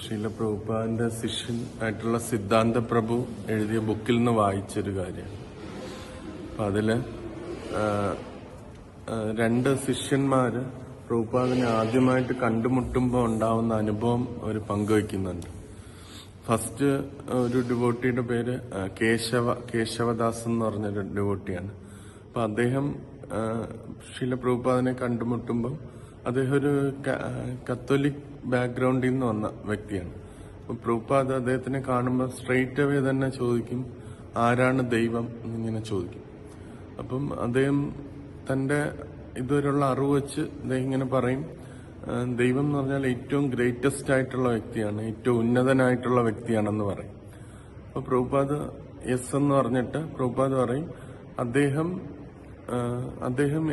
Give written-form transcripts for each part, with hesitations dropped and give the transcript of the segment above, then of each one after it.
ശീല പ്രഭുപാദിന്റെ ശിഷ്യൻ ആയിട്ടുള്ള സിദ്ധാന്ത പ്രഭു എഴുതിയ ബുക്കിൽ നിന്ന് വായിച്ചൊരു കാര്യം. അപ്പം അതില് രണ്ട് ശിഷ്യന്മാര് പ്രഭുപാദിനെ ആദ്യമായിട്ട് കണ്ടുമുട്ടുമ്പോൾ ഉണ്ടാവുന്ന അനുഭവം അവർ പങ്കുവയ്ക്കുന്നുണ്ട്. ഫസ്റ്റ് ഒരു ഡിവോട്ടിയുടെ പേര് കേശവദാസ് എന്ന് പറഞ്ഞൊരു ഡിവോട്ടിയാണ്. അപ്പൊ അദ്ദേഹം ശീല പ്രഭുപാദിനെ കണ്ടുമുട്ടുമ്പോൾ അദ്ദേഹം ഒരു കത്തോലിക് ബാക്ക്ഗ്രൗണ്ടിൽ നിന്ന് വന്ന വ്യക്തിയാണ്. അപ്പൊ പ്രഭുപാദ് അദ്ദേഹത്തിനെ കാണുമ്പോൾ സ്ട്രെയിറ്റ് അവേ തന്നെ ചോദിക്കും, ആരാണ് ദൈവം എന്നിങ്ങനെ ചോദിക്കും. അപ്പം അദ്ദേഹം തന്റെ ഇതുവരെയുള്ള അറിവ് വെച്ച് അദ്ദേഹം ഇങ്ങനെ പറയും, ദൈവം എന്ന് പറഞ്ഞാൽ ഏറ്റവും ഗ്രേറ്റസ്റ്റ് ആയിട്ടുള്ള വ്യക്തിയാണ്, ഏറ്റവും ഉന്നതനായിട്ടുള്ള വ്യക്തിയാണെന്ന് പറയും. അപ്പൊ പ്രഭുപാദ് യെസ് എന്ന് പറഞ്ഞിട്ട് പ്രഭുപാദ് പറയും, അദ്ദേഹം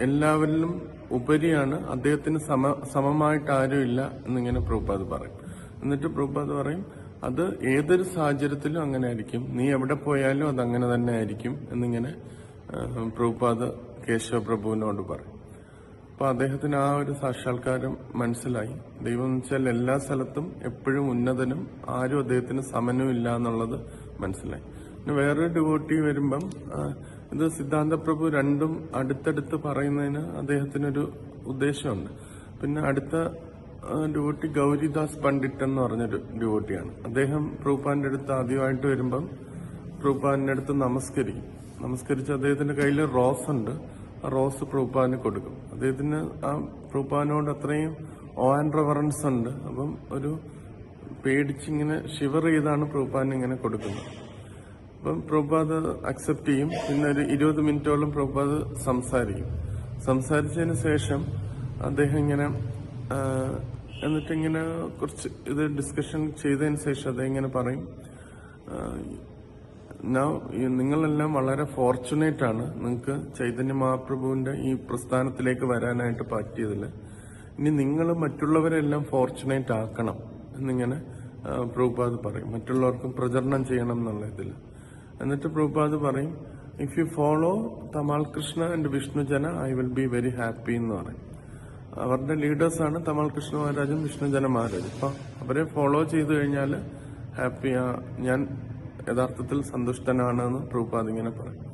എല്ലാവരിലും ഉപരിയാണ്, അദ്ദേഹത്തിന് സമമായിട്ട് ആരുമില്ല എന്നിങ്ങനെ പ്രഭുപാദ് പറയും. എന്നിട്ട് പ്രഭുപാദ് പറയും, അത് ഏതൊരു സാഹചര്യത്തിലും അങ്ങനെ ആയിരിക്കും, നീ എവിടെ പോയാലും അത് അങ്ങനെ തന്നെ ആയിരിക്കും എന്നിങ്ങനെ പ്രഭുപാദ് കേശവ പ്രഭുവിനോട് പറയും. അപ്പൊ അദ്ദേഹത്തിന് ആ ഒരു സാക്ഷാത്കാരം മനസ്സിലായി. ദൈവം എന്ന് വെച്ചാൽ എല്ലാ സ്ഥലത്തും എപ്പോഴും ഉന്നതനും ആരും അദ്ദേഹത്തിന് സമനും ഇല്ല എന്നുള്ളത് മനസ്സിലായി. പിന്നെ വേറൊരു ഡിവോട്ടി വരുമ്പം ഇത് സിദ്ധാന്ത പ്രഭു രണ്ടും അടുത്തടുത്ത് പറയുന്നതിന് അദ്ദേഹത്തിനൊരു ഉദ്ദേശമുണ്ട്. പിന്നെ അടുത്ത ഡിവോട്ടി ഗൗരിദാസ് പണ്ഡിറ്റ് എന്ന് പറഞ്ഞൊരു ഡിവോട്ടിയാണ്. അദ്ദേഹം പ്രഭുപാദിന്റെ അടുത്ത് ആദ്യമായിട്ട് വരുമ്പം പ്രഭുപാദിന്റെ അടുത്ത് നമസ്കരിച്ച് അദ്ദേഹത്തിന്റെ കയ്യിൽ റോസ് ഉണ്ട്. ആ റോസ് പ്രഭുപാദിന് കൊടുക്കും. അദ്ദേഹത്തിന് ആ പ്രഭുപാദിനോട് അത്രയും ഓ ആൻഡ് റെവറൻസ് ഉണ്ട്. അപ്പം ഒരു പേടിച്ചിങ്ങനെ ഷിവർ ചെയ്താണ് പ്രഭുപാദിന് ഇങ്ങനെ കൊടുക്കുന്നത്. അപ്പം പ്രഭുപാദ് അക്സെപ്റ്റ് ചെയ്യും. പിന്നെ ഒരു 20 മിനിറ്റോളം പ്രഭുപാദ് സംസാരിച്ചതിന് ശേഷം അദ്ദേഹം ഇങ്ങനെ എന്നിട്ടിങ്ങനെ കുറച്ച് ഇത് ഡിസ്കഷൻ ചെയ്തതിന് ശേഷം അദ്ദേഹം ഇങ്ങനെ പറയും, നിങ്ങളെല്ലാം വളരെ ഫോർച്ചുനേറ്റ് ആണ്, നിങ്ങൾക്ക് ചൈതന്യ മഹാപ്രഭുവിന്റെ ഈ പ്രസ്ഥാനത്തിലേക്ക് വരാനായിട്ട് പറ്റിയതിൽ. ഇനി നിങ്ങൾ മറ്റുള്ളവരെല്ലാം ഫോർച്ചുനേറ്റ് ആക്കണം എന്നിങ്ങനെ പ്രഭുപാദ് പറയും. മറ്റുള്ളവർക്കും പ്രചരണം ചെയ്യണം എന്നുള്ള ഇതിൽ. എന്നിട്ട് പ്രഭുപാദ് പറയും, if you follow Tamal Krishna and Vishnujana I will be very happy എന്ന് പറയും. അവരുടെ ലീഡേഴ്സാണ് തമാൽ കൃഷ്ണ മഹാരാജും വിഷ്ണുജന മഹാരാജും. അപ്പൊ അവരെ ഫോളോ ചെയ്തു കഴിഞ്ഞാൽ ഹാപ്പിയാ, ഞാൻ യഥാർത്ഥത്തിൽ സന്തുഷ്ടനാണെന്ന് പ്രഭുപാദ് ഇങ്ങനെ പറയും.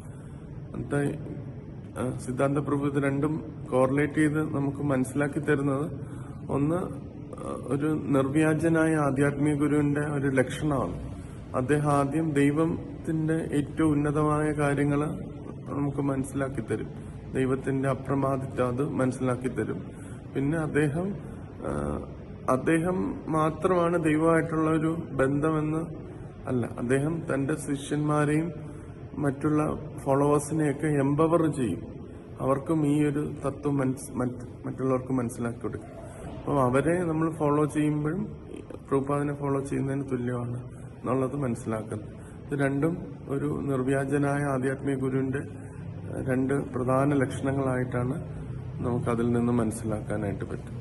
എന്നിട്ട് സിദ്ധാന്ത പ്രഭു ഇത് രണ്ടും കോറിലേറ്റ് ചെയ്ത് നമുക്ക് മനസ്സിലാക്കി തരുന്നത്, ഒന്ന് ഒരു നിർവ്യാജനായ ആധ്യാത്മിക ഗുരുവിന്റെ ഒരു ലക്ഷണമാണ്. അദ്ദേഹം ആദ്യം ദൈവത്തിന്റെ ഏറ്റവും ഉന്നതമായ കാര്യങ്ങൾ നമുക്ക് മനസ്സിലാക്കി തരും. ദൈവത്തിന്റെ അപ്രമാദിത്വം അത് മനസ്സിലാക്കി തരും. പിന്നെ അദ്ദേഹം മാത്രമാണ് ദൈവമായിട്ടുള്ള ഒരു ബന്ധമെന്ന് അല്ല, അദ്ദേഹം തന്റെ ശിഷ്യന്മാരെയും മറ്റുള്ള ഫോളോവേഴ്സിനെയൊക്കെ എംപവർ ചെയ്യും. അവർക്കും ഈ ഒരു തത്വം മറ്റുള്ളവർക്ക് മനസ്സിലാക്കി കൊടുക്കും. അപ്പം അവരെ നമ്മൾ ഫോളോ ചെയ്യുമ്പോഴും പ്രഭുപാദിനെ ഫോളോ ചെയ്യുന്നതിന് തുല്യമാണ് എന്നുള്ളത് മനസ്സിലാക്കുന്നത്. ഇത് രണ്ടും ഒരു നിർവ്യാജനായ ആധ്യാത്മിക ഗുരുവിന്റെ രണ്ട് പ്രധാന ലക്ഷണങ്ങളായിട്ടാണ് നമുക്കതിൽ നിന്ന് മനസ്സിലാക്കാനായിട്ട് പറ്റും.